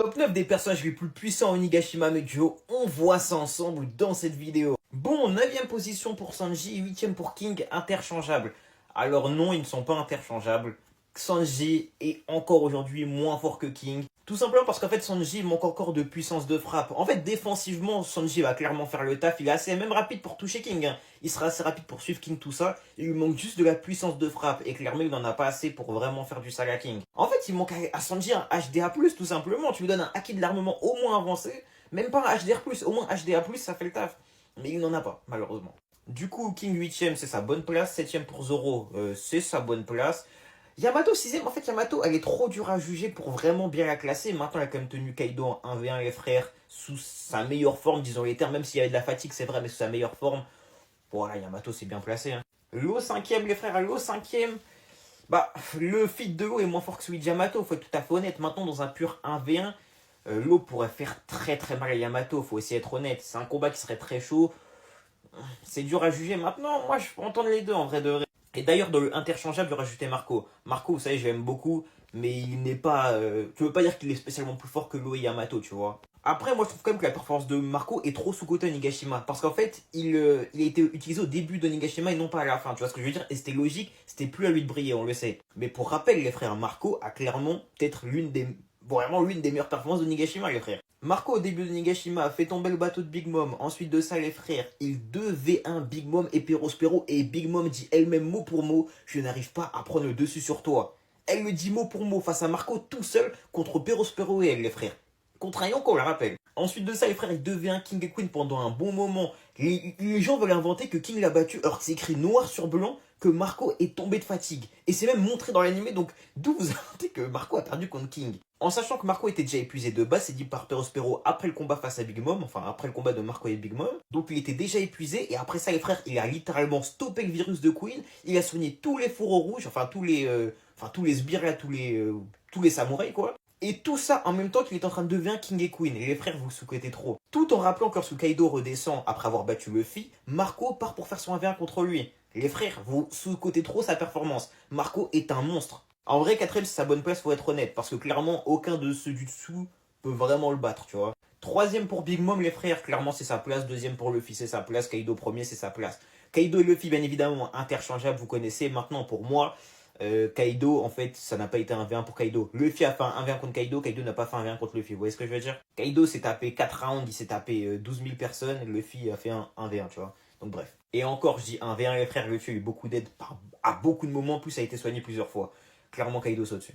Top 9 des personnages les plus puissants en Onigashima Mejo, on voit ça ensemble dans cette vidéo. Bon, 9ème position pour Sanji, 8ème pour King, interchangeable. Alors non, ils ne sont pas interchangeables. Sanji est encore aujourd'hui moins fort que King. Tout simplement parce qu'en fait Sanji manque encore de puissance de frappe. En fait défensivement Sanji va clairement faire le taf. Il est assez même rapide pour toucher King, hein. Il sera assez rapide pour suivre King tout ça. Il lui manque juste de la puissance de frappe. Et clairement il n'en a pas assez pour vraiment faire du sale à King. En fait il manque à Sanji un HDA+, tout simplement. Tu lui donnes un acquis de l'armement au moins avancé. Même pas un HDR+, au moins HDA+, ça fait le taf. Mais il n'en a pas malheureusement. Du coup King 8ème c'est sa bonne place. 7ème pour Zoro c'est sa bonne place. Yamato 6ème, en fait Yamato elle est trop dure à juger pour vraiment bien la classer. Maintenant elle a quand même tenu Kaido en 1v1 les frères sous sa meilleure forme, disons les termes, même s'il y avait de la fatigue c'est vrai, mais sous sa meilleure forme. Voilà, Yamato c'est bien placé. Hein. L'eau 5ème les frères, l'eau 5ème. Bah, le feat de l'eau est moins fort que celui de Yamato, faut être tout à fait honnête. Maintenant dans un pur 1v1, l'eau pourrait faire très très mal à Yamato, faut essayer d'être honnête. C'est un combat qui serait très chaud, c'est dur à juger. Maintenant, moi je peux entendre les deux en vrai de vrai. Et d'ailleurs, dans le interchangeable, j'ai rajouté Marco. Marco, vous savez, je l'aime beaucoup, mais il n'est pas. Tu veux pas dire qu'il est spécialement plus fort que Lo et Yamato, tu vois. Après, moi, je trouve quand même que la performance de Marco est trop sous-cotée à Nigashima. Parce qu'en fait, il a été utilisé au début de Nigashima et non pas à la fin. Tu vois ce que je veux dire? Et c'était logique, c'était plus à lui de briller, on le sait. Mais pour rappel, les frères, Marco a clairement peut-être vraiment l'une des meilleures performances de Nigashima, les frères. Marco, au début de Nigashima, a fait tomber le bateau de Big Mom. Ensuite de ça, les frères, il devait un Big Mom et Perospero. Et Big Mom dit elle-même mot pour mot, je n'arrive pas à prendre le dessus sur toi. Elle le dit mot pour mot face à Marco tout seul contre Perospero et elle, les frères. Contre un Yonko, on la rappelle. Ensuite de ça, les frères, il devait un King et Queen pendant un bon moment. Les gens veulent inventer que King l'a battu, alors que c'est écrit noir sur blanc que Marco est tombé de fatigue. Et c'est même montré dans l'animé, donc d'où vous inventez que Marco a perdu contre King? En sachant que Marco était déjà épuisé de base, c'est dit par Perospero après le combat face à Big Mom, enfin après le combat de Marco et Big Mom. Donc il était déjà épuisé, et après ça, les frères, il a littéralement stoppé le virus de Queen, il a soigné tous les fourreaux rouges, tous les sbires là, tous les samouraïs quoi. Et tout ça en même temps qu'il est en train de devenir King et Queen. Et les frères, vous sous-cotez trop. Tout en rappelant que lorsque Kaido redescend après avoir battu Luffy, Marco part pour faire son 1v1 contre lui. Les frères, vous sous-cotez trop sa performance. Marco est un monstre. En vrai, 4ème, c'est sa bonne place, faut être honnête. Parce que clairement, aucun de ceux du dessous peut vraiment le battre, tu vois. 3ème pour Big Mom, les frères, clairement, c'est sa place. 2ème pour Luffy, c'est sa place. Kaido premier, c'est sa place. Kaido et Luffy, bien évidemment, interchangeables, vous connaissez. Maintenant, pour moi, Kaido, en fait, ça n'a pas été un 1v1 pour Kaido. Luffy a fait un 1v1 contre Kaido, Kaido n'a pas fait un 1v1 contre Luffy. Vous voyez ce que je veux dire? Kaido s'est tapé 4 rounds, il s'est tapé 12 000 personnes, Luffy a fait un 1v1, tu vois. Donc bref. Et encore, je dis 1v1, les frères, Luffy a eu beaucoup d'aide à beaucoup de moments, plus ça a été soigné plusieurs fois. Clairement, Kaido saute dessus.